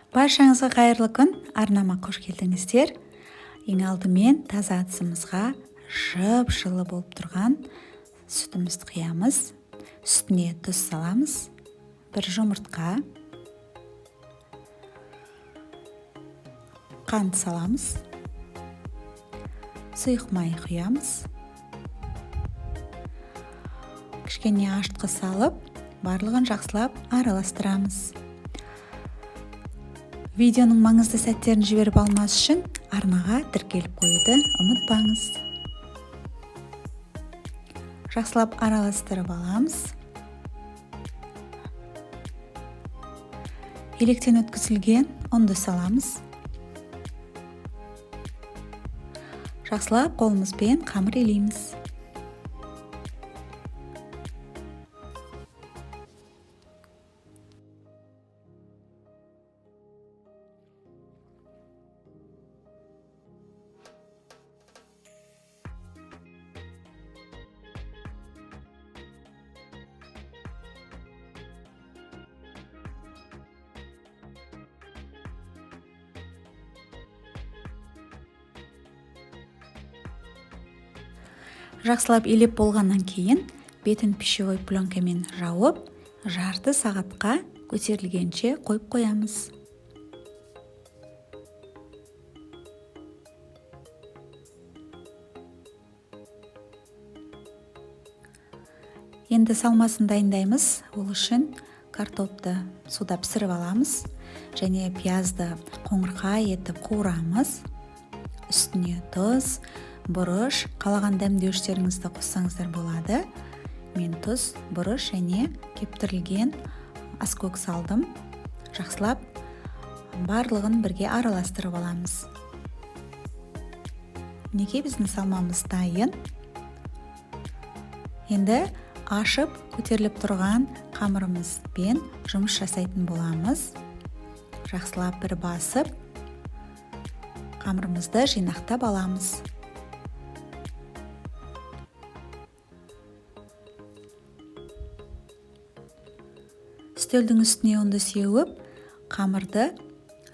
Баршаңызға қайырлы күн, арнама қош келдіңіздер. Ең алдымен таза ыдысымызға жылы болып тұрған сүтімізді құямыз. Үстіне тұз саламыз. Бір жұмыртқа, қант саламыз. Сұйық май құямыз. Кішкене ашытқы салып, барлығын жақсылап араластырамыз. Видеоның маңызды сәттерін жіберіп алмас үшін арнаға тіркеліп қоюды ұмытпаңыз. Жақсылап араластырып аламыз. Електен өткізілген ұнды саламыз. Жақсылап қолымызбен қамыр илейміз. Жақсылап илеп болғаннан кейін бетін пищевой пленкамен жауып, жарты сағатқа көтерілгенше қойып қоямыз. Енді салмасын дайындаймыз. Ол үшін картопты суда пісіріп аламыз және пиязды қоңырқай етіп қуырамыз. Үстіне тұз, бұрыш, қалаған дәмдеуіштеріңізді қоссаңыздар болады. Мен тұз, бұрыш және кептірілген аскөк салдым. Жақсылап барлығын бірге араластырып аламыз. Неге біздің салмамыз дайын? Енді ашып көтеріліп тұрған қамырымызбен жұмыс жасайтын боламыз. Жақсылап бір басып, қамырымызды жинақтап аламыз. Үстелдің үстіне ұнды сеуіп, қамырды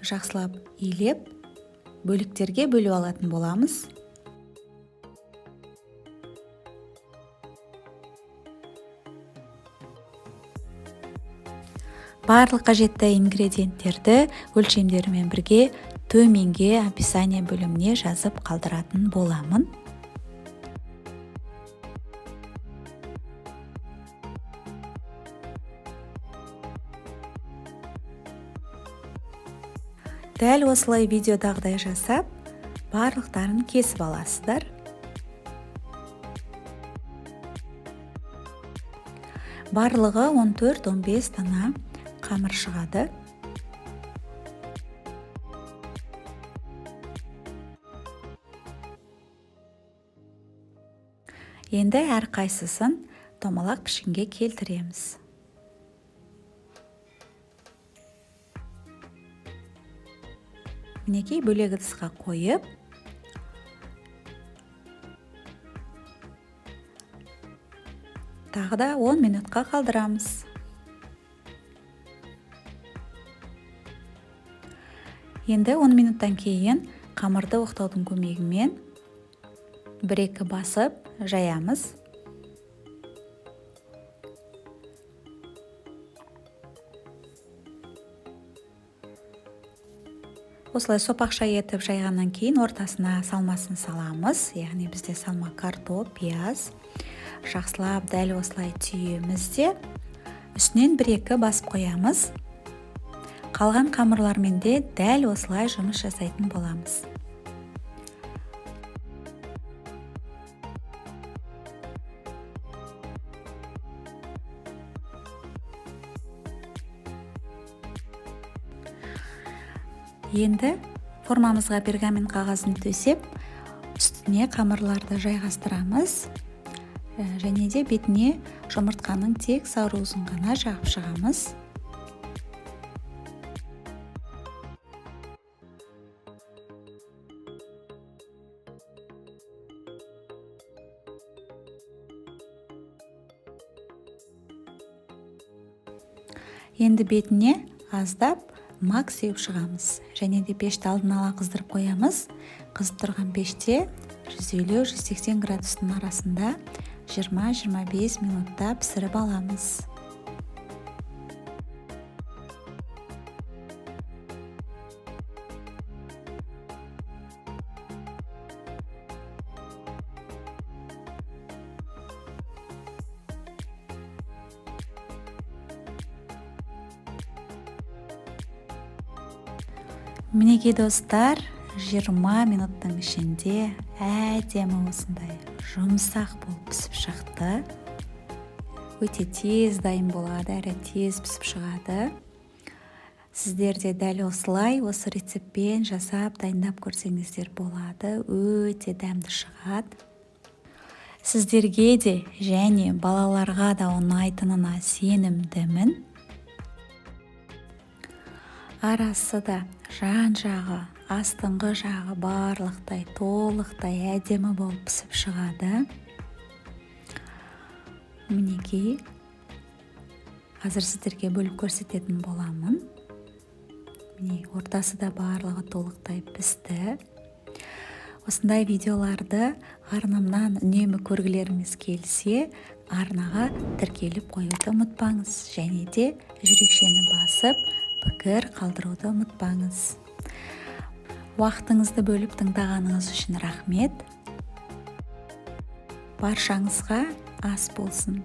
жақсылап илеп, бөліктерге бөліп алатын боламыз. Барлық қажетті ингредиенттерді өлшемдерімен бірге төменге описание бөліміне жазып қалдыратын боламын. Дәл осылай видеодағыдай жасап, барлықтарын кесіп аласыздар. Барлығы 14-15 дана қамыр шығады. Енді әрқайсысын томалақ пішінге келтіреміз. Мінекей бөлек ыдысқа қойып, тағы да 10 минутқа қалдырамыз. Енді 10 минуттан кейін қамырды оқтаудың көмегімен 1-2 басып жаямыз. Осылай сопақша етіп жайғаннан кейін ортасына салмасын саламыз. Яғни бізде салма картоп, пияз. Жақсылап дәл осылай түйеміз де үстінен 1-2 басып қоямыз. Қалған қамырлармен де дәл осылай жұмыс жасайтын боламыз. Енді формамызға пергамент қағазын төсеп, үстіне қамырларды жайғастырамыз. Және де бетіне жұмыртқаның тек саурузын ғана жағып шығамыз. Енді бетіне аздап мак сеуіп шығамыз. Және де пешті алдын ала қыздырып қоямыз. Қызып тұрған пеште 150-180 градустың арасында 20-25 минутта пісіріп аламыз. Мінекей достар, 20 минуттың ішінде әдемі осындай жұмсақ болып пісіп шықты. Өте тез дайын болады, әрі тез пісіп шығады. Сіздер де дәл осылай осы рецептпен жасап дайындап көрсеңіздер болады. Өте дәмді шығады. Сіздерге де және балаларға да ұнайтынына сенімдімін. Арасы да жан-жағы, астыңғы жағы барлықтай, толықтай әдемі болып пісіп шығады. Мінекей, қазір сіздерге бөліп көрсететін боламын. Міне, ортасы да барлығы толықтай пісті. Осындай видеоларды арнамнан үнемі көргілеріңіз келсе, арнаға тіркеліп қоюды ұмытпаңыз. Және де жүрекшені басып, пікір қалдыруды ұмытпаңыз. Уақытыңызды бөліп тыңдағаныңыз үшін рахмет. Баршаңызға ас болсын.